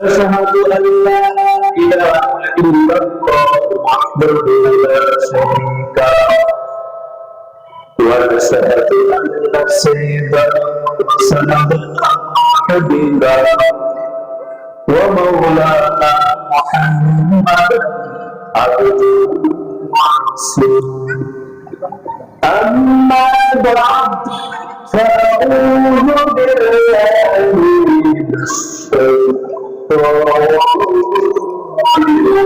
أشهد أن لا إله إلا الله وحده لا شريك له وأشهد أن سيدنا وسندنا حبيبنا ومولانا محمدا عبده ورسوله أما بعد فأعوذ بالله من الشيطان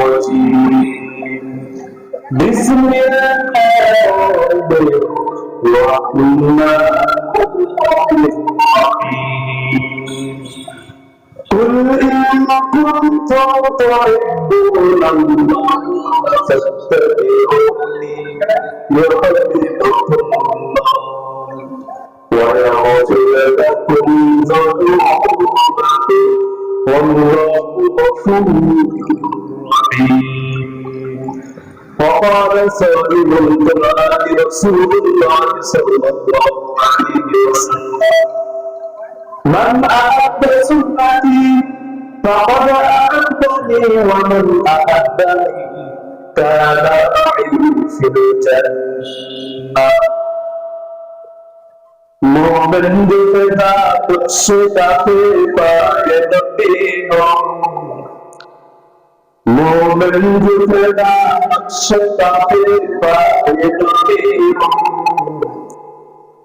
الرجيم بسم الله الرحمن الرحيم قل إن كنتم تحبون الله فاتبعوني يحببكم الله ويغفر لكم ذنوبكم والله غفور رحيم. وقال صاحب القرآن رسول الله صلى الله عليه وسلم من أحب سنتي فقد أحبني ومن أحبني كان معي في الجنة. मोमिन दिखता तुझसे काफी पाए नबीनो मोमिन दिखता तुझसे काफी पाए नबीनो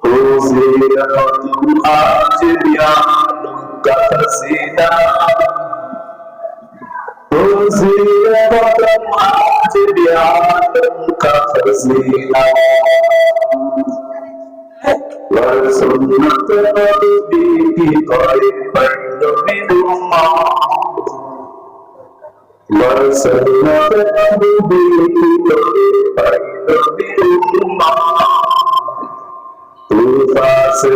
हुज़ीरा तुम आज बयानों का खज़ीना हुज़ीरा तुम आज बयानों का खज़ीना सुन्नत नबी की कोई पंड मिलूंगा सुन्नत नबी की कोई पंड मिलूंगा तूफान से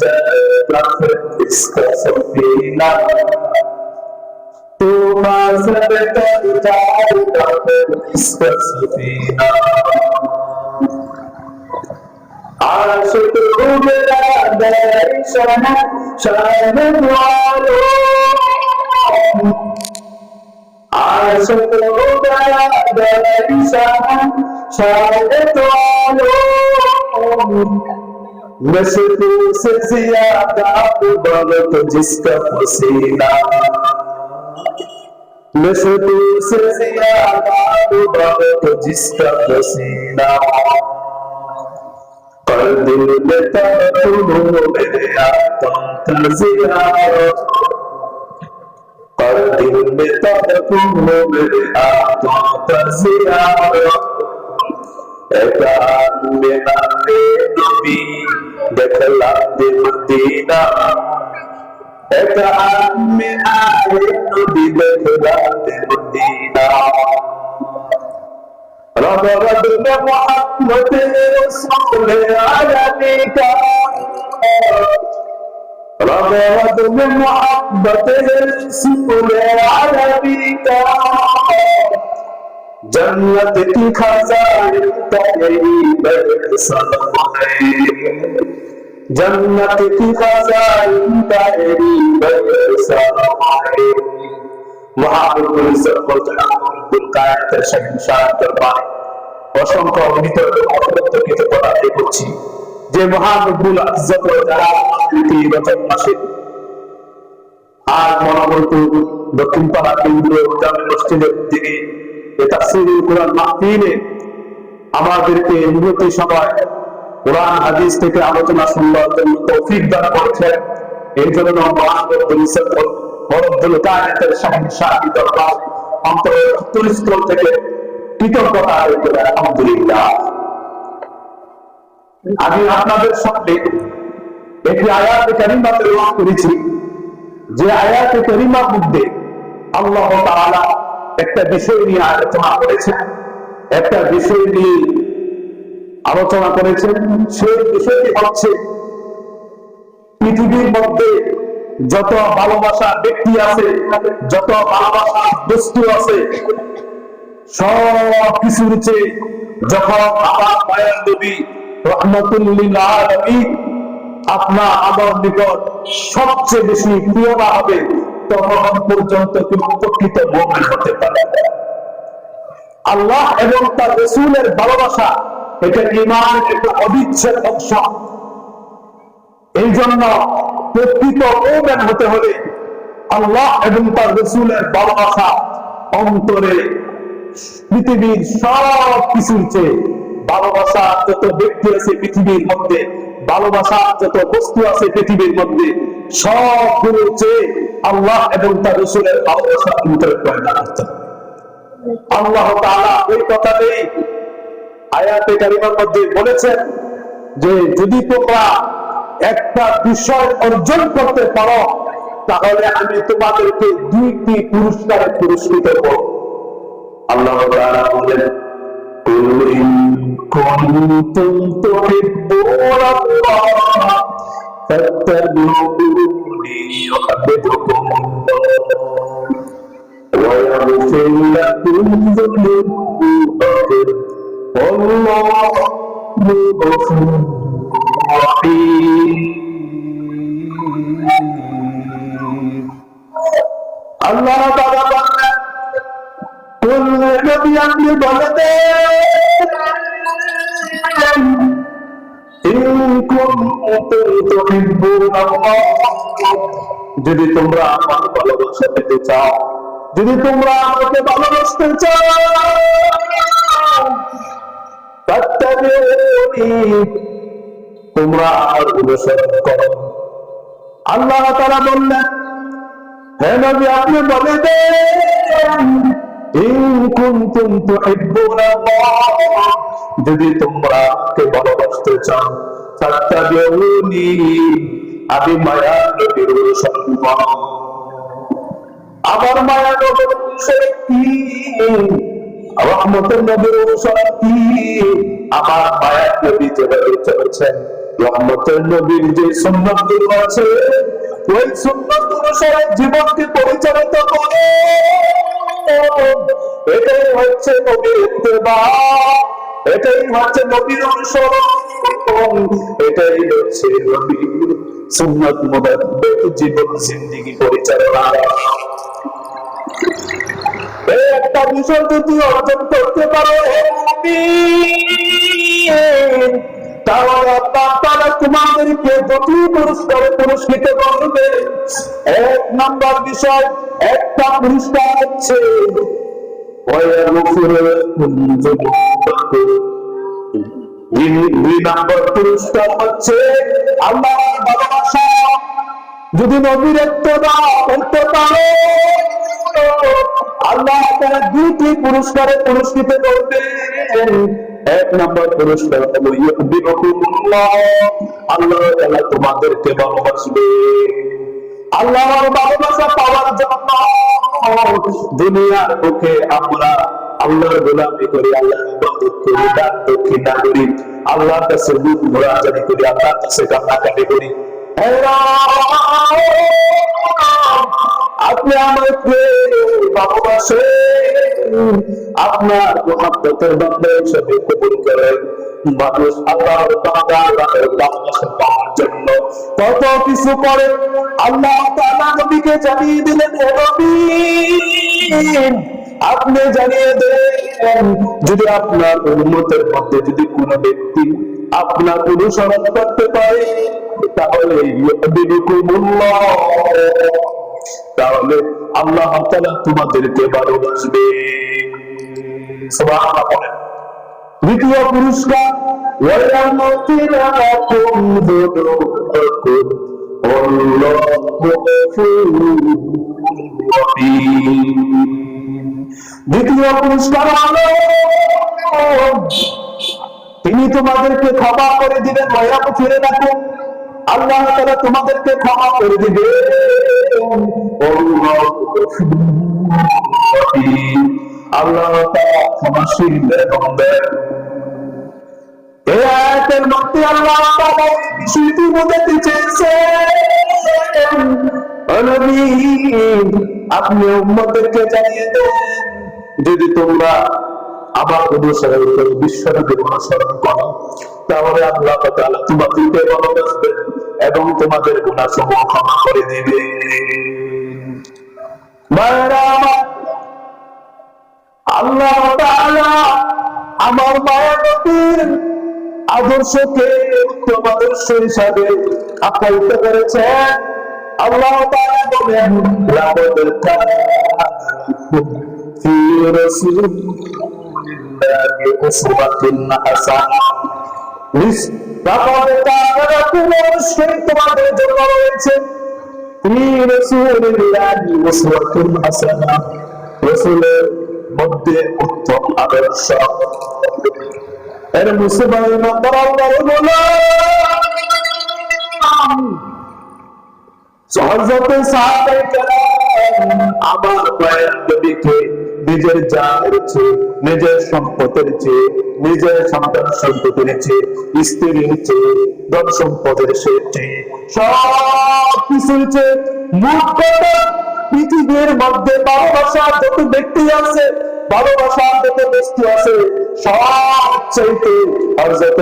जाएगा इसका सफीना तूफान से जाएगा इसका सफीना आशिक मेरा दर्शन शान वालो आशिक मेरा दर्शन शान वालो नशे से ज्यादा उबलत जिसका पसीना नशे से ज्यादा उबलत जिसका पसीना कर दिल में तुम मेरे आत्म का ज़ियारत कर दिल में तुम मेरे आत्म का ज़ियारत एक में नारे नबी देखला दे मदीना एक में आए नबी देखला दे मदीना रब रब में मोहम्मद रसूल आलमी का रब रब में मोहम्मद रसूल आलमी का जन्नत की खजाइन तेरी बरसात है जन्नत की खजाइन तेरी बरसात है महापुरुष सर्वोत्तम कायत शहंशाह दरबार অসংখ্য বিতর্ক অবলম্বিত করা করছি যে মহান রব্বুল ইজ্জত ওয়া জালাল রজব মাসে আজ মনোবলপুর দক্ষিণ পাড়া কেন্দ্রীয় জামে মসজিদের দিকে তাফসীরুল কুরআন মাহফিলে আমাদেরকে নিয়ত সময় কোরআন হাদিস থেকে আলোচনা শুনবার জন্য তৌফিক দান করেছেন এই জন্য মহান রব্বুল ইজ্জত রব্বুল কায়নাতের শাহনশাহ দরবার অন্তরের অন্তঃস্থল থেকে কৃতজ্ঞতা আদায় করে আলহামদুলিল্লাহ। আমি আপনাদের সামনে একটি আয়াতে কারিমা তেলাওয়াত করেছি যে আয়াতে কারিমার মধ্যে আল্লাহ তাআলা একটা বিষয় নিয়ে আলোচনা করেছেন একটা বিষয় নিয়ে আলোচনা করেছেন সেই বিষয়টি হচ্ছে পৃথিবীর মধ্যে যত ভালোবাসা ব্যক্তি আছে যত ভালোবাসা বস্তু আছে সব কিছুর চেয়ে যখন আমার মায়ের নবী রাহমাতুল লিল আলামিন আপনার আমার নিকট সবচেয়ে বেশি প্রিয় হবে তখন পর্যন্ত কেউ প্রকৃত মুমিন হতে পারে না। আল্লাহ এবং তার রাসূলের ভালোবাসা এটা ঈমানের একটা অবিচ্ছেদ্য অংশ। এই জন্য প্রকৃত মুমিন হতে হলে আল্লাহ এবং তার রাসূলের ভালোবাসা অন্তরে পৃথিবীর সব কিছুর চেয়ে, ভালোবাসা যত ব্যক্তি আছে পৃথিবীর মধ্যে, ভালোবাসা যত বস্তু আছে পৃথিবীর মধ্যে, সবগুলোর চেয়ে আল্লাহ এবং তার রাসূলের ভালোবাসা অন্তরে পয়দা করতে হবে। আল্লাহ তাআলা এই কথাতেই আয়াতে কারিমার মধ্যে বলেছেন যে যদি তোমরা একটা বিষয় অর্জন করতে পারো তাহলে আমি তোমাদেরকে 2টি পুরস্কারে পুরস্কৃত করব। আল্লাহ তাআলা বলেন কুল ইন কুনতুম তুহিব্বুনাল্লাহ ফাত্তাবিউনি ইউহিব্বুকুমুল্লাহ ওয়া ইয়াগফির লাকুম যুনুবাকুম ওয়াল্লাহু গফুরুর রাহিম। আল্লাহ তাআলা বলেন কুল নবী আপনি বলে দেন ইন কুনতুম তুহিব্বুনাল্লাহ, যদি তোমরা আমার ভালোবাসা পেতে চাও, যদি তোমরা আমাকে ভালোবাসতে চাও ফাত্তাবিউনি, তোমরা আমার অনুসরণ করো। আল্লাহ তাআলা বললেন হে নবী আপনি বলে দেন ইন কুনতুম তুহিব্বুনাল্লাহ, যদি তোমরা আমাকে ভালোবাসতে চাও ফাত্তাবিউনি, আমি মায়া নবীর অনুসরণ করো। আমার মায়া নবীর অনুসরণ কি? রহমতের নবীর অনুসরণ কি? আমার মায়া নবী যেভাবে চলেছেন, রহমতের নবীর যে সুন্নাতগুলো আছে ওই সুন্নাত অনুসারে জীবনকে পরিচালিত করে, এটাই হচ্ছে নবীর ইত্তেবা, এটাই হচ্ছে নবীর অনুসরণ, এটাই হচ্ছে নবীর সুন্নাত মোতাবেক জীবন জিন্দেগি পরিচালনা। এই একটা বিষয় যদি অর্জন করতে পারো তাহলে তারা তোমাদেরকে 2টি পুরস্কারে পুরস্কৃত করবে। 1 নম্বর বিষয়, একটা পুরস্কার হচ্ছে 2 নম্বর পুরস্কার হচ্ছে আল্লাহর ভালোবাসা। যদি নবীর ইত্তেবা করতে পারো আল্লাহ তাআলা 2টি পুরস্কারে পুরস্কৃত করবেন। 1 নম্বর পুরস্কার হলো ইউহিব্বুকুমুল্লাহ, আল্লাহ তাআলা তোমাদেরকে ভালোবাসবে। আল্লাহর ভালোবাসা পাওয়ার জন্য দুনিয়ার বুকে আমরা আল্লাহর গোলামি করি, আল্লাহর ইবাদত করি, দান দক্ষিণা করি, আল্লাহর কাছে বুক ভরাজারি করি, আল্লাহর কাছে কান্নাকাটি করি। আপনি আমাকে ভালোবাসেন, আপনার মুহাব্বতের বান্দা হিসেবে কবুল করেন। মানুষ আল্লাহর ভালোবাসা পাওয়ার জন্য কত কিছু করে। আল্লাহ তাআলা নবীকে জানিয়ে দিলেন হে নবী আপনি জানিয়ে দেন যদি আপনার উম্মতের মধ্যে যদি কোনো ব্যক্তি আপনার অনুসরণ করতে পারে তাহলে ইউহিব্বুকুমুল্লাহ, তাহলে আল্লাহ তাআলা তোমাদেরকে ভালোবাসবে। সুবহানাল্লাহ। দ্বিতীয় পুরস্কার ওয়ায়াগফির লাকুম যুনুবাকুম ওয়াল্লাহু গফুরুর রাহিম। দ্বিতীয় পুরস্কার হলো তিনি তোমাদেরকে ক্ষমা করে দিবেন। ওয়ায়াগফির লাকুম, আল্লাহ তাআলা তোমাদেরকে ক্ষমা করে দিবেন। ওয়াল্লাহু গফুরুর রাহিম, আল্লাহ তাআলা ক্ষমাশীল এবং দয়ালু। এই আয়াতের মধ্যে আল্লাহ তাআলা বিষয়টি বোঝাতে চেয়েছেন নবী আপনি উম্মতদেরকে জানিয়ে দেন যদি তোমরা আমার অনুসরণ করে বিশ্বনবীর অনুসরণ করো তাহলে আল্লাহ তাআলা তোমাদেরকে ভালোবাসবেন এবং তোমাদের গুনাহ সমূহ ক্ষমা করে দিবেন। মায়েরা আমার, আল্লাহ তাআলা আমার মায়ের নবীর আদর্শকে উত্তম আদর্শ হিসাবে আখ্যায়িত করেছেন। আল্লাহ তাআলা বলেন, লাকাদ কানা লাকুম ফি রাসূলিল্লাহি উসওয়াতুন হাসানাহ। লাকাদ কানা লাকুম, অবশ্যই তোমাদের জন্য রয়েছে ফি রাসূলিল্লাহি উসওয়াতুন হাসানাহ, রাসূলের মধ্যে উত্তম আদর্শ। এর মুসলমান আল্লাহ বলে, হযরত সাহাবায়ে কেরাম আমার মায়ের নবীকে নিজের জানের চেয়ে, নিজের সম্পদের চেয়ে, নিজের সন্তান সম্পদের চেয়ে, স্ত্রীর চেয়ে, ধন সম্পদের চেয়ে, সব কিছুর চেয়ে মোট কথা পৃথিবীর মধ্যে ভালোবাসার যত ব্যক্তি আছে, ভালোবাসার যত বস্তু আছে, সব চাইতে হযরত